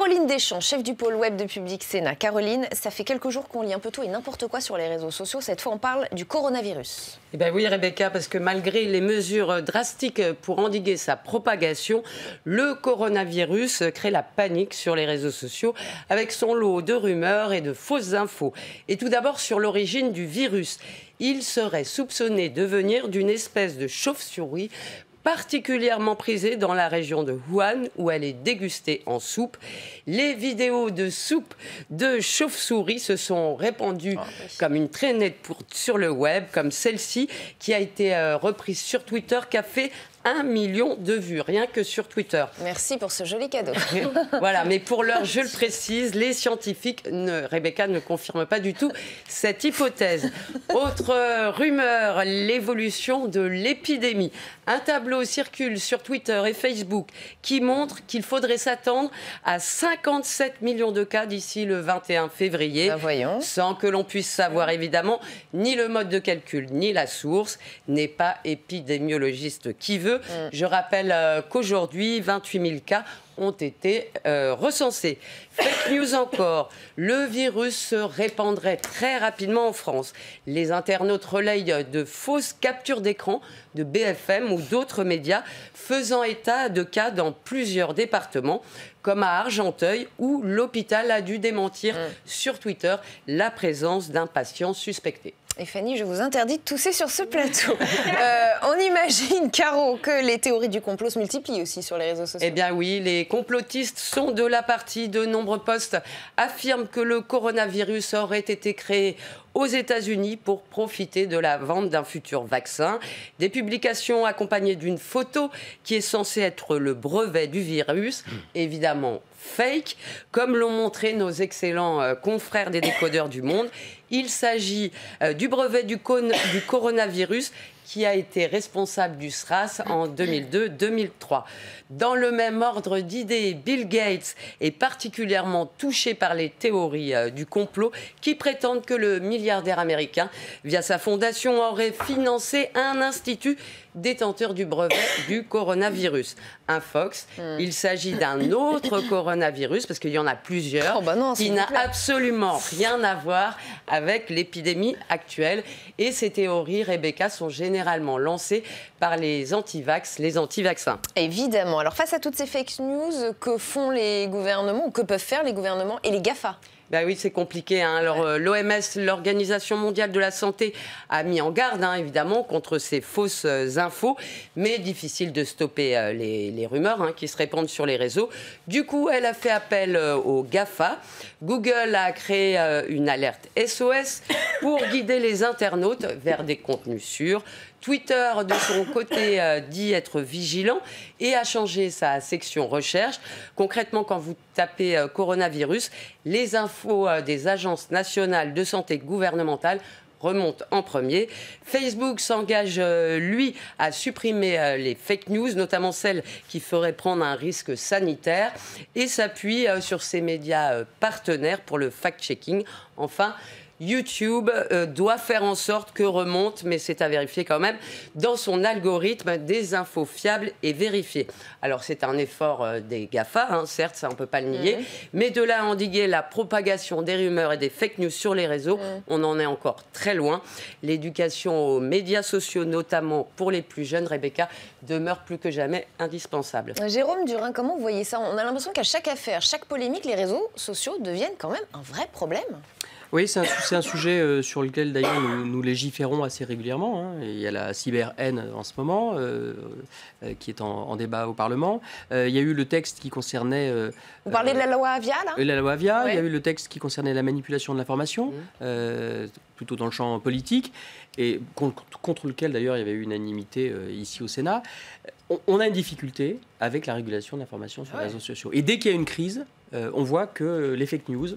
Caroline Deschamps, chef du pôle web de Public Sénat. Caroline, ça fait quelques jours qu'on lit un peu tout et n'importe quoi sur les réseaux sociaux. Cette fois, on parle du coronavirus. Eh bien oui, Rebecca, parce que malgré les mesures drastiques pour endiguer sa propagation, le coronavirus crée la panique sur les réseaux sociaux avec son lot de rumeurs et de fausses infos. Et tout d'abord sur l'origine du virus. Il serait soupçonné de venir d'une espèce de chauve-souris particulièrement prisée dans la région de Wuhan, où elle est dégustée en soupe. Les vidéos de soupe de chauve-souris se sont répandues comme une traînée sur le web, comme celle-ci, qui a été reprise sur Twitter, qui a fait 1 million de vues, rien que sur Twitter. Merci pour ce joli cadeau. Voilà, mais pour l'heure, je le précise, les scientifiques, Rebecca ne confirme pas du tout cette hypothèse. Autre rumeur, l'évolution de l'épidémie. Un tableau circule sur Twitter et Facebook qui montre qu'il faudrait s'attendre à 57 millions de cas d'ici le 21 février. Ben voyons. Sans que l'on puisse savoir évidemment ni le mode de calcul ni la source. N'est pas épidémiologiste qui veut. Je rappelle qu'aujourd'hui, 28 000 cas ont été recensés. Fake news encore. Le virus se répandrait très rapidement en France. Les internautes relayent de fausses captures d'écran de BFM ou d'autres médias faisant état de cas dans plusieurs départements, comme à Argenteuil, où l'hôpital a dû démentir sur Twitter la présence d'un patient suspecté. Et Fanny, je vous interdis de tousser sur ce plateau. On imagine, Caro, que les théories du complot se multiplient aussi sur les réseaux sociaux. Eh bien oui, les complotistes sont de la partie. De nombreux posts affirment que le coronavirus aurait été créé aux États-Unis pour profiter de la vente d'un futur vaccin. Des publications accompagnées d'une photo qui est censée être le brevet du virus, évidemment fake, comme l'ont montré nos excellents confrères des décodeurs du monde. Il s'agit du brevet du coronavirus qui a été responsable du SRAS en 2002-2003. Dans le même ordre d'idées, Bill Gates est particulièrement touché par les théories du complot qui prétendent que le milliardaire américain, via sa fondation, aurait financé un institut détenteur du brevet du coronavirus. Un Fox, il s'agit d'un autre coronavirus, parce qu'il y en a plusieurs, qui n'a absolument rien à voir avec l'épidémie actuelle. Et ces théories, Rebecca, sont généralement lancées par les anti-vax, les anti-vaccins. Évidemment. Alors face à toutes ces fake news, que font les gouvernements, ou que peuvent faire les gouvernements et les GAFA ? Ben oui, c'est compliqué. Alors, l'OMS, l'Organisation mondiale de la santé, a mis en garde, évidemment, contre ces fausses infos. Mais difficile de stopper les rumeurs qui se répandent sur les réseaux. Du coup, elle a fait appel aux GAFA. Google a créé une alerte SOS pour guider les internautes vers des contenus sûrs. Twitter, de son côté, dit être vigilant et a changé sa section recherche. Concrètement, quand vous tapez coronavirus, les infos des agences nationales de santé gouvernementales remonte en premier. Facebook s'engage, lui, à supprimer les fake news, notamment celles qui feraient prendre un risque sanitaire, et s'appuie sur ses médias partenaires pour le fact-checking. Enfin, YouTube doit faire en sorte que remonte, mais c'est à vérifier quand même, dans son algorithme des infos fiables et vérifiées. Alors c'est un effort des GAFA, certes, ça on ne peut pas le nier, mais de là à endiguer la propagation des rumeurs et des fake news sur les réseaux, on en est encore très loin. L'éducation aux médias sociaux, notamment pour les plus jeunes, Rebecca, demeure plus que jamais indispensable. Jérôme Durin, comment vous voyez ça ? On a l'impression qu'à chaque affaire, chaque polémique, les réseaux sociaux deviennent quand même un vrai problème. Oui, c'est un sujet sur lequel d'ailleurs nous légiférons assez régulièrement. Et il y a la cyber-haine en ce moment qui est en débat au Parlement. Il y a eu le texte qui concernait... Vous parlez de la loi Avia, là ? La loi Avia, ouais. Il y a eu le texte qui concernait la manipulation de l'information, plutôt dans le champ politique, et contre lequel d'ailleurs il y avait eu unanimité ici au Sénat. On a une difficulté avec la régulation de l'information sur les réseaux sociaux. Et dès qu'il y a une crise, on voit que les fake news...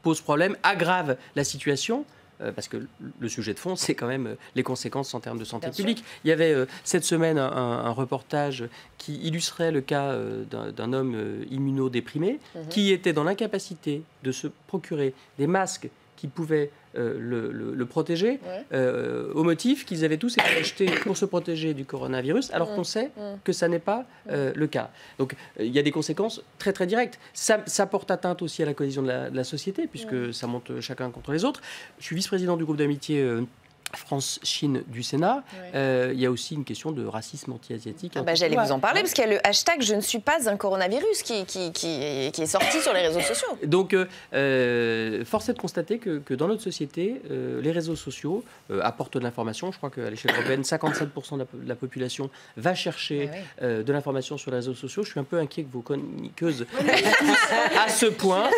pose problème, aggrave la situation, parce que le sujet de fond, c'est quand même les conséquences en termes de santé publique. Il y avait cette semaine un reportage qui illustrait le cas d'un homme immunodéprimé qui était dans l'incapacité de se procurer des masques qui pouvaient le protéger, au motif qu'ils avaient tous été achetés pour se protéger du coronavirus, alors qu'on sait que ça n'est pas le cas. Donc il y a des conséquences très très directes. Ça porte atteinte aussi à la cohésion de la société, puisque ça monte chacun contre les autres. Je suis vice-président du groupe d'amitié France-Chine du Sénat, il y a aussi une question de racisme anti-asiatique. J'allais vous en parler, parce qu'il y a le hashtag « Je ne suis pas un coronavirus » qui est sorti sur les réseaux sociaux. Donc, force est de constater que dans notre société, les réseaux sociaux apportent de l'information. Je crois qu'à l'échelle européenne, 57% de la population va chercher de l'information sur les réseaux sociaux. Je suis un peu inquiet que vos chroniqueuses à ce point.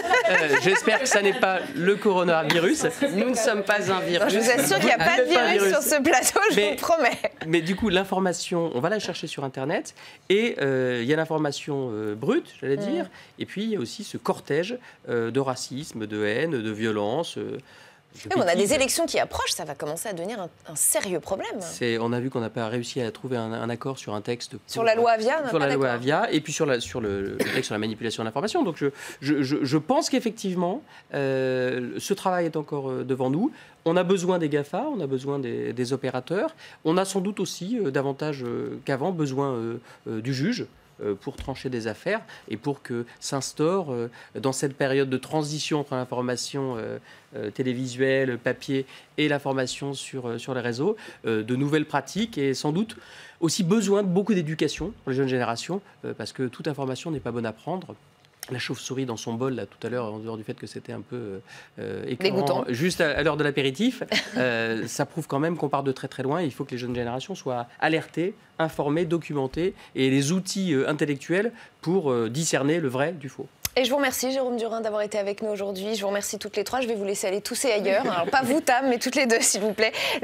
J'espère que ça n'est pas le coronavirus. Nous ne sommes pas un virus. Je vous assure qu'il n'y a pas de virus sur ce plateau, je vous promets. Mais du coup, l'information, on va la chercher sur Internet. Et il y a l'information brute, j'allais dire. Et puis, il y a aussi ce cortège de racisme, de haine, de violence. On a des élections qui approchent, ça va commencer à devenir un sérieux problème. On a vu qu'on n'a pas réussi à trouver un accord sur un texte. Sur la loi Avia, sur la loi Avia, et puis sur le texte sur la manipulation de l'information. Donc je pense qu'effectivement, ce travail est encore devant nous. On a besoin des GAFA, on a besoin des opérateurs. On a sans doute aussi, davantage qu'avant, besoin du juge pour trancher des affaires et pour que s'instaure dans cette période de transition entre l'information télévisuelle, papier et l'information sur les réseaux, de nouvelles pratiques et sans doute aussi besoin de beaucoup d'éducation pour les jeunes générations parce que toute information n'est pas bonne à prendre. La chauve-souris dans son bol, là, tout à l'heure, en dehors du fait que c'était un peu écœurant, juste à l'heure de l'apéritif, ça prouve quand même qu'on part de très très loin. Il faut que les jeunes générations soient alertées, informées, documentées et les outils intellectuels pour discerner le vrai du faux. Et je vous remercie, Jérôme Durin, d'avoir été avec nous aujourd'hui. Je vous remercie toutes les trois. Je vais vous laisser aller tousser ailleurs. Alors, pas vous, Tam, mais toutes les deux, s'il vous plaît.